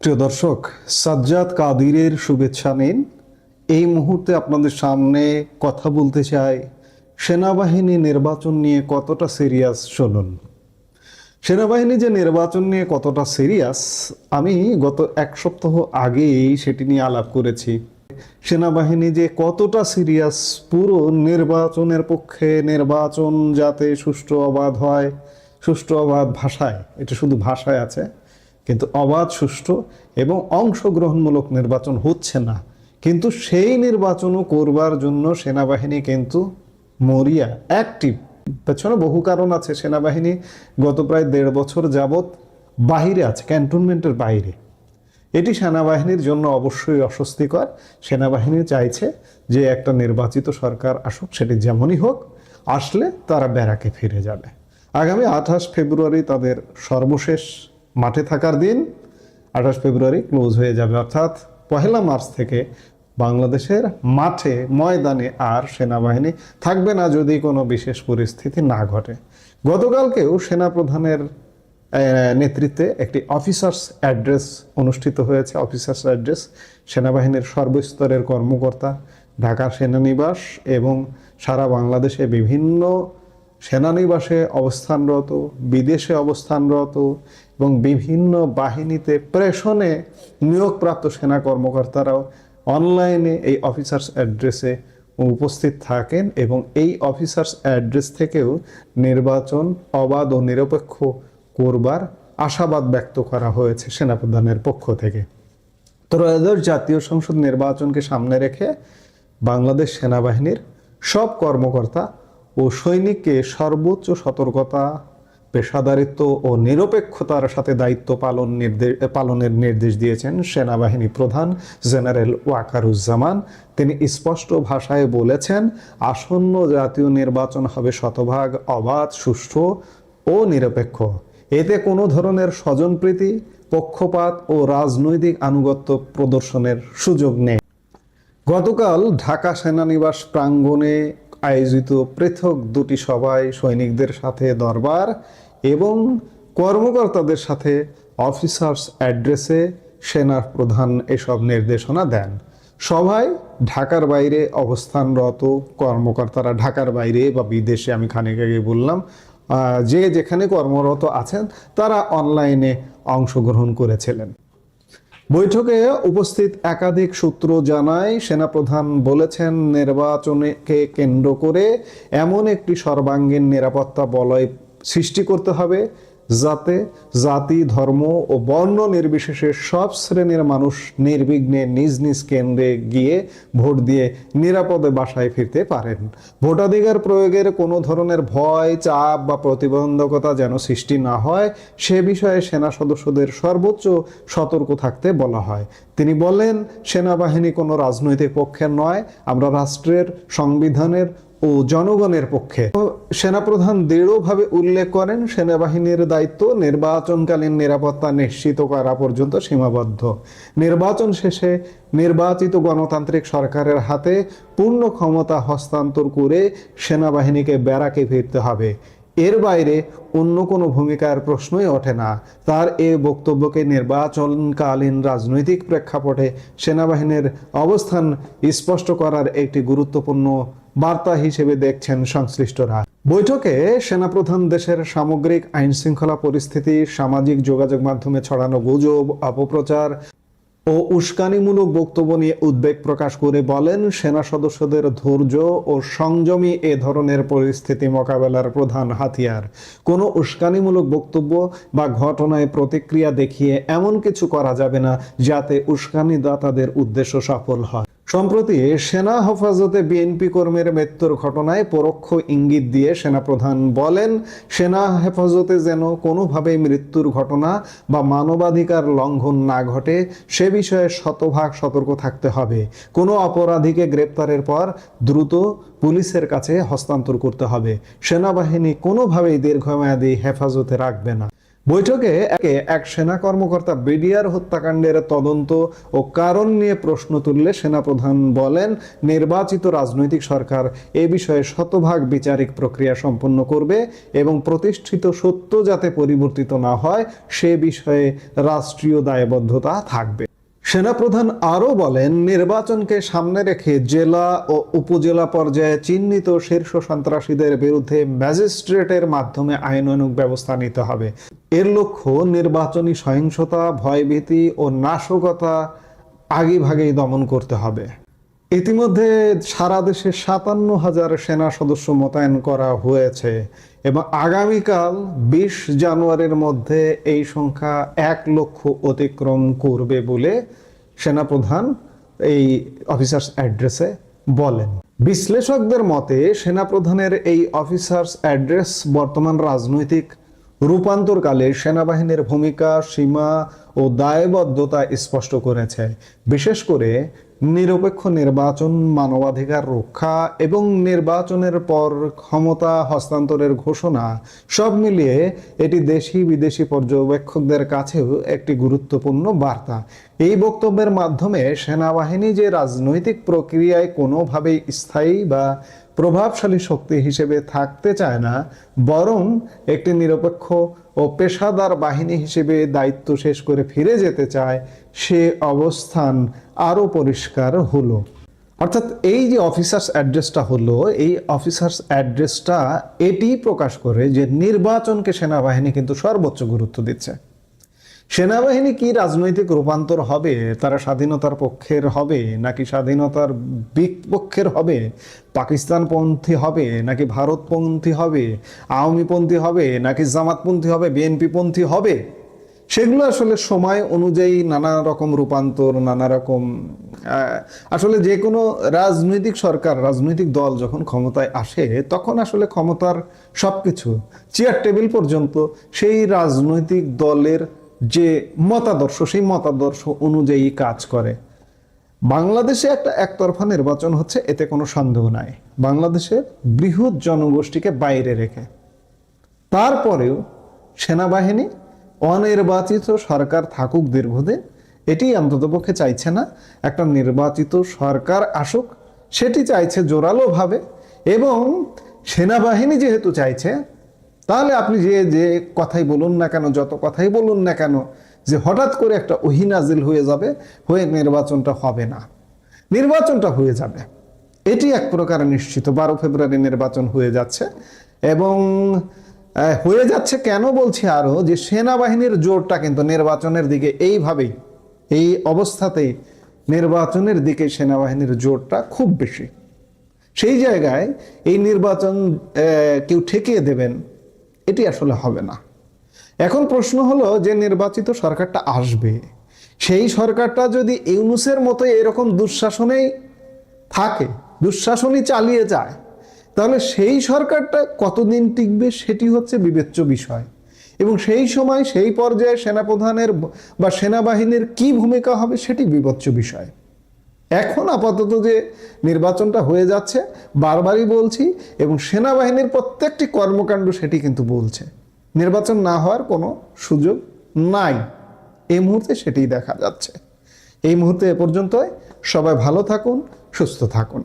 প্রিয় দর্শক, সাজ্জাদ কাদিরের শুভেচ্ছা নিন। এই মুহূর্তে আপনাদের সামনে কথা বলতে চাই সেনাবাহিনী নির্বাচন নিয়ে কতটা সিরিয়াস। শুনুন, সেনাবাহিনী যে নির্বাচন নিয়ে কতটা সিরিয়াস, আমি গত এক সপ্তাহ আগেই সেটি নিয়ে আলাপ করেছি। সেনাবাহিনী যে কতটা সিরিয়াস পুরো নির্বাচনের পক্ষে, নির্বাচন যাতে সুষ্ঠু অবাধ হয়, সুষ্ঠু অবাধ ভাষায়, এটা শুধু ভাষায় আছে, কিন্তু অবাধ, সুষ্ঠু এবং অংশগ্রহণমূলক নির্বাচন হচ্ছে না। কিন্তু সেই নির্বাচনও করবার জন্য সেনাবাহিনী কিন্তু মরিয়া, অ্যাক্টিভ। পেছনে বহু কারণ আছে। সেনাবাহিনী গত প্রায় 1.5 বছর যাবৎ বাহিরে আছে, ক্যান্টনমেন্টের বাইরে। এটি সেনাবাহিনীর জন্য অবশ্যই অস্বস্তিকর। সেনাবাহিনী চাইছে যে একটা নির্বাচিত সরকার আসুক, সেটি যেমনই হোক, আসলে তারা ব্যারাকে ফিরে যাবে। আগামী 28 ফেব্রুয়ারি তাদের সর্বশেষ মাঠে থাকার দিন। 28 ফেব্রুয়ারি ক্লোজ হয়ে যাবে, অর্থাৎ 1 মার্চ থেকে বাংলাদেশের মাঠে, ময়দানে আর সেনাবাহিনী থাকবে না যদি কোনো বিশেষ পরিস্থিতি না ঘটে। গতকালকেও সেনাপ্রধানের নেতৃত্বে একটি অফিসার্স অ্যাড্রেস অনুষ্ঠিত হয়েছে। অফিসার্স অ্যাড্রেস সেনাবাহিনীর সর্বস্তরের কর্মকর্তা, ঢাকা সেনানিবাস এবং সারা বাংলাদেশে বিভিন্ন সেনানিবাসে অবস্থানরত, বিদেশে অবস্থানরত এবং বিভিন্ন বাহিনীতে প্রেষণে নিয়োগপ্রাপ্ত সেনা কর্মকর্তারাও অনলাইনে এই অফিসার্স অ্যাড্রেসে উপস্থিত থাকেন এবং এই অফিসার্স অ্যাড্রেস থেকেও নির্বাচন অবাধ ও নিরপেক্ষ করবার আশাবাদ ব্যক্ত করা হয়েছে সেনাপ্রধানের পক্ষ থেকে। ত্রয়োদশ জাতীয় সংসদ নির্বাচনকে সামনে রেখে বাংলাদেশ সেনাবাহিনীর সব কর্মকর্তা ও সৈনিককে সর্বোচ্চ সতর্কতা, পেশাদারিত্ব ও নিরপেক্ষতার সাথে দায়িত্ব পালনের নির্দেশ দিয়েছেন সেনাবাহিনী প্রধান জেনারেল ওয়াকারুজ্জামান। তিনি স্পষ্ট ভাষায় বলেছেন, আসন্ন জাতীয় নির্বাচন হবে শতভাগ অবাধ, সুষ্ঠু ও নিরপেক্ষ। এতে কোনো ধরনের স্বজনপ্রীতি, পক্ষপাত ও রাজনৈতিক আনুগত্য প্রদর্শনের সুযোগ নেই। গতকাল ঢাকা সেনানিবাস প্রাঙ্গণে আয়োজিত পৃথক দুটি সভায় সৈনিকদের সাথে দরবার এবং কর্মকর্তাদের সাথে অফিসার্স অ্যাড্রেসে সেনা প্রধান এসব নির্দেশনা দেন। সভায় ঢাকার বাইরে অবস্থানরত কর্মকর্তারা, ঢাকার বাইরে বা বিদেশে, আমি খানিক আগে বললাম, যে যেখানে কর্মরত আছেন তারা অনলাইনে অংশগ্রহণ করেছিলেন। বৈঠকে উপস্থিত একাধিক সূত্র জানায়, সেনাপ্রধান বলেছেন, নির্বাচনকে কেন্দ্র করে এমন একটি সর্বাঙ্গীন নিরাপত্তা বলয় সৃষ্টি করতে হবে যাতে জাতি, ধর্ম ও বর্ণ নির্বিশেষে সব শ্রেণীর মানুষ নির্বিঘ্নে নিজ নিজ কেন্দ্রে গিয়ে ভোট দিয়ে নিরাপদে বাসায় ফিরতে পারেন। ভোটাধিকার প্রয়োগের কোনো ধরনের ভয়, চাপ বা প্রতিবন্ধকতা যেন সৃষ্টি না হয়, সে বিষয়ে সেনা সদস্যদের সর্বোচ্চ সতর্ক থাকতে বলা হয়। তিনি বলেন, সেনাবাহিনী কোনো রাজনৈতিক পক্ষের নয়, আমরা রাষ্ট্রের, সংবিধানের ও জনগণের পক্ষে। সেনাপ্রধান দৃঢ়ভাবে উল্লেখ করেন, সেনাবাহিনীর দায়িত্ব নির্বাচনকালীন নিরাপত্তা নিশ্চিত করা পর্যন্ত সীমাবদ্ধ। নির্বাচন শেষে নির্বাচিত গণতান্ত্রিক সরকারের হাতে পূর্ণ ক্ষমতা হস্তান্তর করে সেনাবাহিনীকে ব্যারাকে ফিরতে হবে। এর বাইরে অন্য কোনো ভূমিকার প্রশ্নই ওঠে না। তার এ বক্তব্যকে নির্বাচনকালীন রাজনৈতিক প্রেক্ষাপটে সেনাবাহিনীর অবস্থান স্পষ্ট করার একটি গুরুত্বপূর্ণ বার্তা হিসেবে দেখছেন সংশ্লিষ্টরা। বৈঠকে সেনাপ্রধান দেশের সামগ্রিক আইন শৃঙ্খলা পরিস্থিতি, সামাজিক যোগাযোগ মাধ্যমে ছড়ানো গুজব, অপপ্রচার ও উস্কানিমূলক বক্তব্য নিয়ে উদ্বেগ প্রকাশ করে বলেন, সেনা সদস্যদের ধৈর্য ও সংযমই এ ধরনের পরিস্থিতি মোকাবেলার প্রধান হাতিয়ার। কোনো উস্কানিমূলক বক্তব্য বা ঘটনায় প্রতিক্রিয়া দেখিয়ে এমন কিছু করা যাবে না যাতে উস্কানিদাতাদের উদ্দেশ্য সফল হয়। সম্প্রতি সেনা হেফাজতে বিএনপি কর্মীর মৃত্যুর ঘটনায় পরোক্ষ ইঙ্গিত দিয়ে সেনাপ্রধান বলেন, সেনা হেফাজতে যেন কোনোভাবেই মৃত্যুর ঘটনা বা মানবাধিকার লঙ্ঘন না ঘটে, সে বিষয়ে শতভাগ সতর্ক থাকতে হবে। কোনো অপরাধীকে গ্রেপ্তারের পর দ্রুত পুলিশের কাছে হস্তান্তর করতে হবে। সেনাবাহিনী কোনোভাবেই দীর্ঘমেয়াদী হেফাজতে রাখবে না। বৈঠকে এক সেনা কর্মকর্তা বিডিআর হত্যাকাণ্ডের তদন্ত ও কারণ নিয়ে প্রশ্ন তুললে সেনাপ্রধান বলেন, নির্বাচিত রাজনৈতিক সরকার এ বিষয়ে শতভাগ বিচারিক প্রক্রিয়া সম্পন্ন করবে এবং প্রতিষ্ঠিত সত্য যাতে পরিবর্তিত না হয় সে বিষয়ে রাষ্ট্রীয় দায়বদ্ধতা থাকবে। সেনাপ্রধান আরও বলেন, নির্বাচনকে সামনে রেখে জেলা ও উপজেলা পর্যায়ে চিহ্নিত শীর্ষ সন্ত্রাসীদের বিরুদ্ধে ম্যাজিস্ট্রেটের মাধ্যমে আইনানুগ ব্যবস্থা নিতে হবে। এর লক্ষ্য নির্বাচনী সহিংসতা, ভয়ভীতি ও নাশকতা আগেভাগেই দমন করতে হবে। ইতিমধ্যে সারা দেশে 57,000 সেনা সদস্য মোতায়েন করা হয়েছে এবং আগামীকাল 20 জানুয়ারির মধ্যে এই সংখ্যা 1 লক্ষ অতিক্রম করবে বলে সেনাপ্রধান এই অফিসার্স অ্যাড্রেসে বলেন। বিশ্লেষকদের মতে সেনাপ্রধানের এই অফিসার্স অ্যাড্রেস বর্তমান রাজনৈতিক রূপান্তরকালে সেনাবাহিনীর ভূমিকা, সীমা ও দায়বদ্ধতা স্পষ্ট করেছে। বিশেষ করে নিরপেক্ষ নির্বাচন, মানবাধিকার রক্ষা এবং নির্বাচনের পর ক্ষমতা হস্তান্তরের ঘোষণা, সব মিলিয়ে এটি দেশি বিদেশি পর্যবেক্ষকদের কাছেও একটি গুরুত্বপূর্ণ বার্তা। এই বক্তব্যের মাধ্যমে সেনাবাহিনী যে রাজনৈতিক প্রক্রিয়ায় কোনোভাবেই স্থায়ী বা প্রভাবশালী শক্তি হিসেবে থাকতে চায় না, বরং একটি নিরপেক্ষ ও পেশাদার বাহিনী হিসেবে দায়িত্ব শেষ করে ফিরে যেতে চায়, সে অবস্থান আরও পরিষ্কার হলো। অর্থাৎ এই যে অফিসার্স অ্যাড্রেসটা হলো, এই অফিসার্স অ্যাড্রেসটা এটি প্রকাশ করে যে নির্বাচনকে সেনাবাহিনী কিন্তু সর্বোচ্চ গুরুত্ব দিচ্ছে। সেনাবাহিনী কি রাজনৈতিক রূপান্তর হবে? তারা স্বাধীনতার পক্ষের হবে নাকি স্বাধীনতার বিপক্ষের হবে? পাকিস্তানপন্থী হবে নাকি ভারতপন্থী হবে? আওয়ামীপন্থী হবে নাকি জামাতপন্থী হবে, বিএনপিপন্থী হবে? সেগুলো আসলে সময় অনুযায়ী নানা রকম রূপান্তর, নানা রকম আসলে যে কোনো রাজনৈতিক সরকার, রাজনৈতিক দল যখন ক্ষমতায় আসে তখন আসলে ক্ষমতার সবকিছু চেয়ার টেবিল পর্যন্ত সেই রাজনৈতিক দলের যে মতাদর্শ, সেই মতাদর্শ অনুযায়ী কাজ করে। বাংলাদেশে একটা একতরফা নির্বাচন হচ্ছে, এতে কোনো সন্দেহ নাই, বাংলাদেশের বৃহৎ জনগোষ্ঠীকে বাইরে রেখে। তারপরেও সেনাবাহিনী অনির্বাচিত সরকার থাকুক দীর্ঘদিন, এটি অন্ততপক্ষে চাইছে না। একটা নির্বাচিত সরকার আসুক, সেটি চাইছে জোরালোভাবে। এবং সেনাবাহিনী যেহেতু চাইছে, তাহলে আপনি যে কথাই বলুন না কেন, যত কথাই বলুন না কেন, যে হঠাৎ করে একটা ওহী নাজিল হয়ে যাবে, হয়ে নির্বাচনটা হবে না, নির্বাচনটা হয়ে যাবে, এটি এক প্রকার নিশ্চিত। 12 ফেব্রুয়ারি নির্বাচন হয়ে যাচ্ছে। এবং হয়ে যাচ্ছে কেন বলছি আরো, যে সেনাবাহিনীর জোরটা কিন্তু নির্বাচনের দিকে, এইভাবেই এই অবস্থাতেই নির্বাচনের দিকে সেনাবাহিনীর জোরটা খুব বেশি। সেই জায়গায় এই নির্বাচন কেউ ঠেকিয়ে দেবেন, এটি আসলে হবে না। এখন প্রশ্ন হলো যে নির্বাচিত সরকারটা আসবে, সেই সরকারটা যদি ইউনূসের মতো এরকম দুঃশাসনেই থাকে, দুঃশাসনই চালিয়ে যায়, তাহলে সেই সরকারটা কতদিন টিকবে সেটি হচ্ছে বিবেচ্য বিষয়। এবং সেই সময় সেই পর্যায়ে সেনাপ্রধানের বা সেনাবাহিনীর কি ভূমিকা হবে সেটি বিবেচ্য বিষয়। এখন আপাতত যে নির্বাচনটা হয়ে যাচ্ছে, বারবারই বলছি, এবং সেনাবাহিনীর প্রত্যেকটি কর্মকাণ্ড সেটি কিন্তু বলছে, নির্বাচন না হওয়ার কোনো সুযোগ নাই। এই মুহূর্তে সেটি দেখা যাচ্ছে। এই মুহূর্তে এ পর্যন্তই। সবাই ভালো থাকুন, সুস্থ থাকুন।